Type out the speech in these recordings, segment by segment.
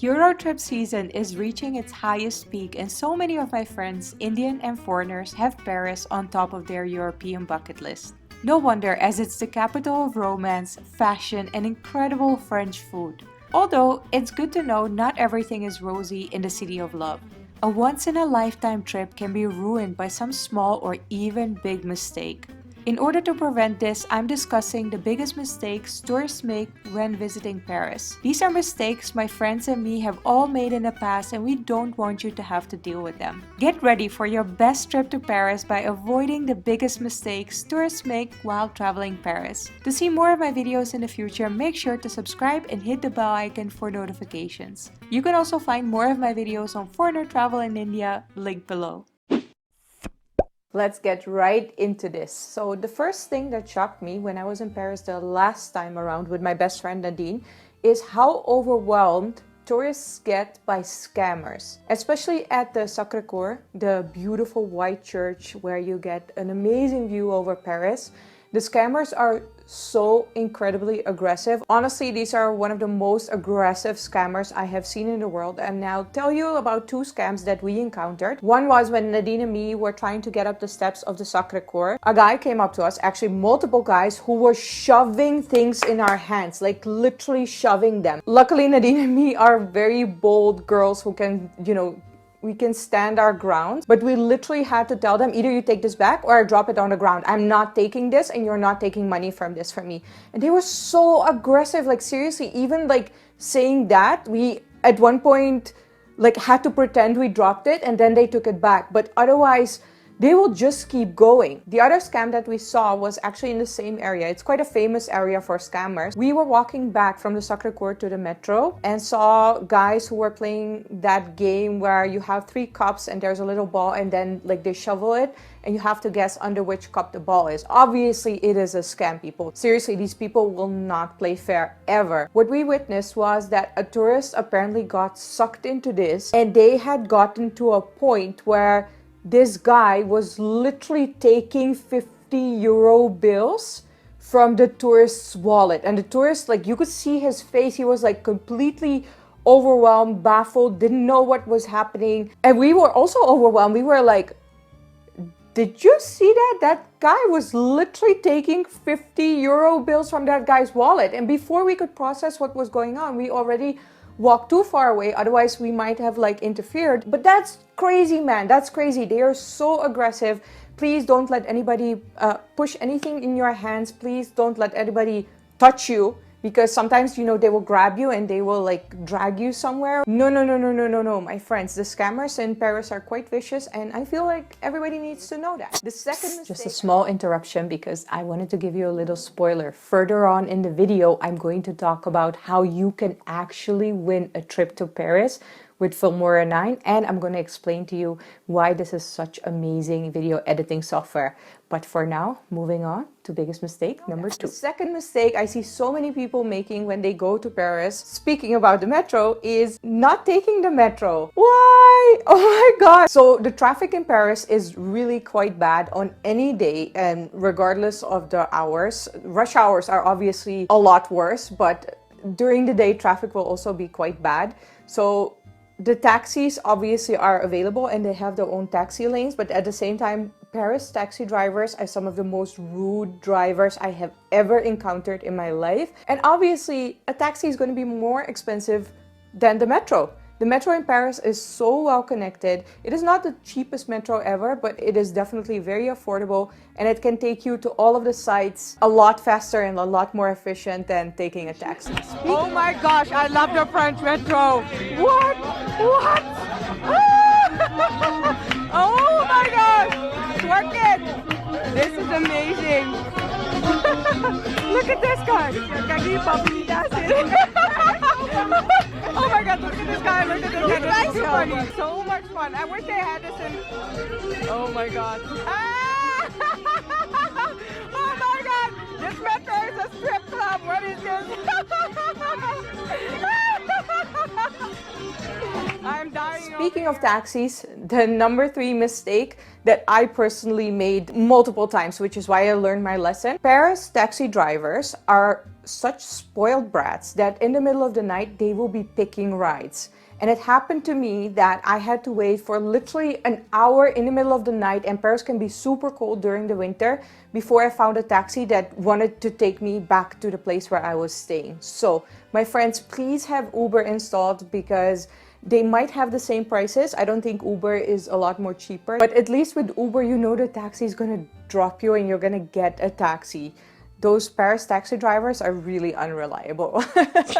Eurotrip season is reaching its highest peak, and so many of my friends, Indian and foreigners, have Paris on top of their European bucket list. No wonder, as it's the capital of romance, fashion, and incredible French food. Although, it's good to know not everything is rosy in the city of love. A once-in-a-lifetime trip can be ruined by some small or even big mistake. In order to prevent this, I'm discussing the biggest mistakes tourists make when visiting Paris. These are mistakes my friends and me have all made in the past, and we don't want you to have to deal with them. Get ready for your best trip to Paris by avoiding the biggest mistakes tourists make while traveling Paris. To see more of my videos in the future, make sure to subscribe and hit the bell icon for notifications. You can also find more of my videos on foreigner travel in India, linked below. Let's get right into this. So the first thing that shocked me when I was in Paris the last time around with my best friend Nadine is how overwhelmed tourists get by scammers. Especially at the Sacré-Cœur, the beautiful white church where you get an amazing view over Paris. The scammers are so incredibly aggressive. Honestly, these are one of the most aggressive scammers I have seen in the world. And now tell you about two scams that we encountered. One was when Nadine and me were trying to get up the steps of the Sacré-Cœur. A guy came up to us, actually multiple guys, who were shoving things in our hands, like literally shoving them. Luckily, Nadine and me are very bold girls who can, we can stand our ground, but we literally had to tell them, either you take this back or I drop it on the ground. I'm not taking this and you're not taking money from this from me. And they were so aggressive, like seriously, even like saying that, we at one point like had to pretend we dropped it and then they took it back. But otherwise, they will just keep going. The other scam that we saw was actually in the same area. It's quite a famous area for scammers. We were walking back from the Sacré-Cœur to the metro and saw guys who were playing that game where you have 3 cups and there's a little ball and then like they shovel it and you have to guess under which cup the ball is. Obviously, it is a scam, people. Seriously, these people will not play fair ever. What we witnessed was that a tourist apparently got sucked into this, and they had gotten to a point where this guy was literally taking 50 euro bills from the tourist's wallet. And the tourist, like, you could see his face. He was like completely overwhelmed, baffled, didn't know what was happening. And we were also overwhelmed. We were like, did you see that? That guy was literally taking 50 euro bills from that guy's wallet. And before we could process what was going on, we already walked too far away, otherwise we might have like interfered. But that's crazy, man. That's crazy. They are so aggressive. Please don't let anybody push anything in your hands. Please don't let anybody touch you, because sometimes, they will grab you and they will like drag you somewhere. No, my friends. The scammers in Paris are quite vicious, and I feel like everybody needs to know that. The second mistake... Just a small interruption because I wanted to give you a little spoiler. Further on in the video, I'm going to talk about how you can actually win a trip to Paris with Filmora 9, and I'm going to explain to you why this is such amazing video editing software. But for now, moving on to biggest mistake number 2. The second mistake I see so many people making when they go to Paris, speaking about the metro, is not taking the metro. Why? Oh my god! So the traffic in Paris is really quite bad on any day, and regardless of the hours. Rush hours are obviously a lot worse, but during the day traffic will also be quite bad. So the taxis obviously are available and they have their own taxi lanes, but at the same time, Paris taxi drivers are some of the most rude drivers I have ever encountered in my life. And obviously, a taxi is going to be more expensive than the metro. The metro in Paris is so well connected. It is not the cheapest metro ever, but it is definitely very affordable, and it can take you to all of the sites a lot faster and a lot more efficient than taking a taxi. Oh my gosh, I love the French metro. What? What? Oh my gosh, twerk it. This is amazing. Look at this guy. Oh my god, look at this guy, look at this guy. This is funny. So much fun. I wish they had this in... Oh my god. Ah! Oh my god. This metro is a strip club. What is this? I'm dying. Speaking of taxis, the number 3 mistake that I personally made multiple times, which is why I learned my lesson. Paris taxi drivers are such spoiled brats that in the middle of the night, they will be picking rides. And it happened to me that I had to wait for literally an hour in the middle of the night, and Paris can be super cold during the winter, before I found a taxi that wanted to take me back to the place where I was staying. So my friends, please have Uber installed because they might have the same prices. I don't think Uber is a lot more cheaper, but at least with Uber, you know the taxi is gonna drop you and you're gonna get a taxi. Those Paris taxi drivers are really unreliable.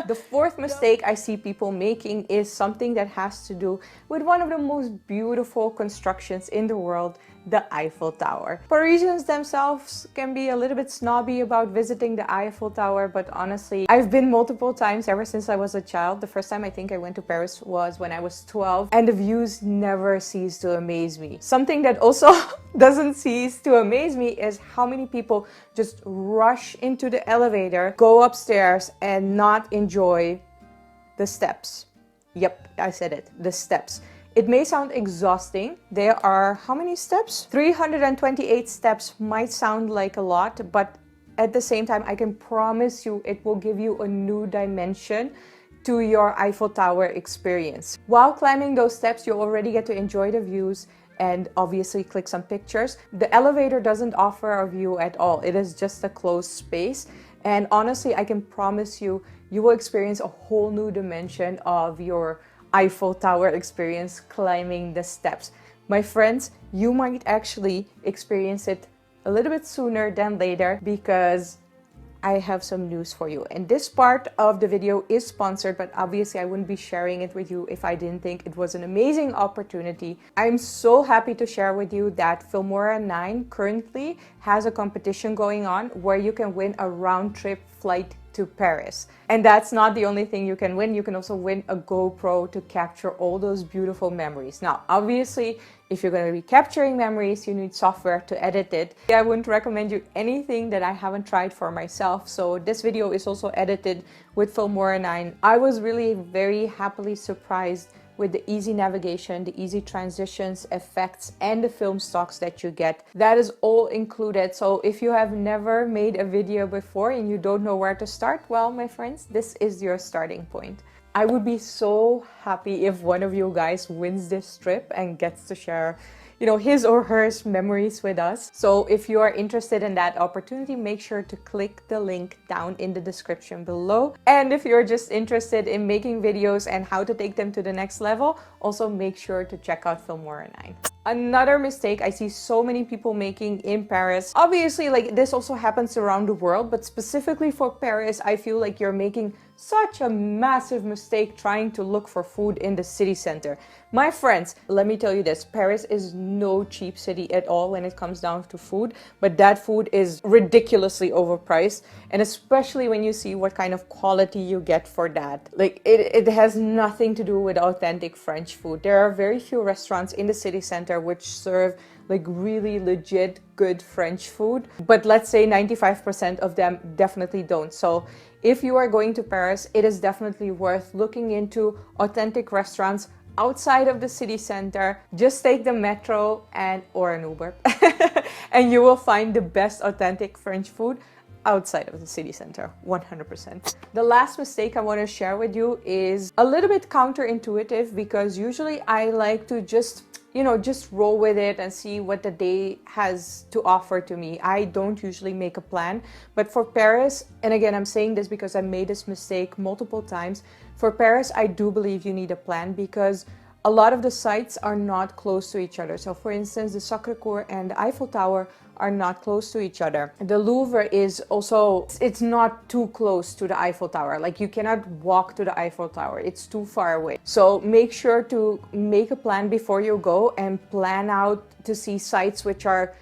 The fourth mistake I see people making is something that has to do with one of the most beautiful constructions in the world, the Eiffel Tower. Parisians themselves can be a little bit snobby about visiting the Eiffel Tower, but honestly, I've been multiple times ever since I was a child. The first time I think I went to Paris was when I was 12, and the views never cease to amaze me. Something that also doesn't cease to amaze me is how many people just rush into the elevator, go upstairs, and not enjoy the steps. Yep, I said it, the steps. It may sound exhausting. There are how many steps? 328 steps might sound like a lot, but at the same time, I can promise you it will give you a new dimension to your Eiffel Tower experience. While climbing those steps, you already get to enjoy the views and obviously click some pictures. The elevator doesn't offer a view at all. It is just a closed space. And honestly, I can promise you, you will experience a whole new dimension of your Eiffel Tower experience climbing the steps. My friends, you might actually experience it a little bit sooner than later because I have some news for you. And this part of the video is sponsored, but obviously I wouldn't be sharing it with you if I didn't think it was an amazing opportunity. I'm so happy to share with you that Filmora 9 currently has a competition going on where you can win a round trip flight to Paris. And that's not the only thing you can win. You can also win a GoPro to capture all those beautiful memories. Now, obviously, if you're going to be capturing memories, you need software to edit it. I wouldn't recommend you anything that I haven't tried for myself. So this video is also edited with Filmora 9. I was really very happily surprised with the easy navigation, the easy transitions, effects, and the film stocks that you get. That is all included. So if you have never made a video before and you don't know where to start, well, my friends, this is your starting point. I would be so happy if one of you guys wins this trip and gets to share, you know, his or her memories with us. So if you are interested in that opportunity, make sure to click the link down in the description below. And if you're just interested in making videos and how to take them to the next level, also make sure to check out Filmora 9. Another mistake I see so many people making in Paris, obviously like this also happens around the world, but specifically for Paris, I feel like you're making such a massive mistake trying to look for food in the city center. My friends, let me tell you this, Paris is no cheap city at all when it comes down to food, but that food is ridiculously overpriced, and especially when you see what kind of quality you get for that. Like it has nothing to do with authentic French food. There are very few restaurants in the city center which serve like really legit good French food, but let's say 95% of them definitely don't. So if you are going to Paris, it is definitely worth looking into authentic restaurants outside of the city center. Just take the metro or an Uber and you will find the best authentic French food outside of the city center, 100%. The last mistake I want to share with you is a little bit counterintuitive because usually I like to just roll with it and see what the day has to offer to me. I don't usually make a plan, but for Paris, and again, I'm saying this because I made this mistake multiple times. For Paris, I do believe you need a plan because a lot of the sites are not close to each other. So for instance, the Sacré-Cœur and the Eiffel Tower are not close to each other. The Louvre is also, it's not too close to the Eiffel Tower. Like you cannot walk to the Eiffel Tower. It's too far away. So make sure to make a plan before you go and plan out to see sites which are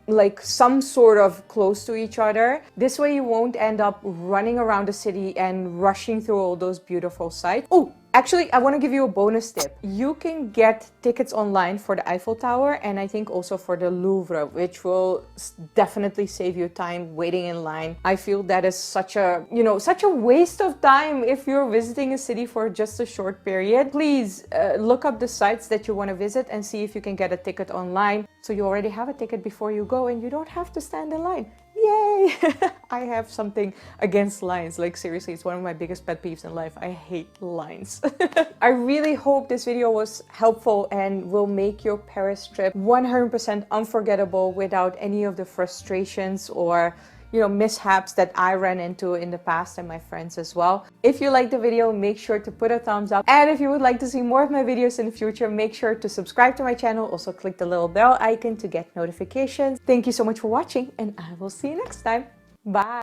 like some sort of close to each other. This way you won't end up running around the city and rushing through all those beautiful sites. Oh, actually, I want to give you a bonus tip. You can get tickets online for the Eiffel Tower and I think also for the Louvre, which will definitely save you time waiting in line. I feel that is such a waste of time if you're visiting a city for just a short period. Please look up the sites that you want to visit and see if you can get a ticket online. So you already have a ticket before you go and you don't have to stand in line. Yay! Yay! I have something against lines. Like seriously, it's one of my biggest pet peeves in life. I hate lines. I really hope this video was helpful and will make your Paris trip 100% unforgettable without any of the frustrations or mishaps that I ran into in the past, and my friends as well. If you liked the video, make sure to put a thumbs up. And if you would like to see more of my videos in the future, make sure to subscribe to my channel. Also click the little bell icon to get notifications. Thank you so much for watching, and I will see you next time. Bye!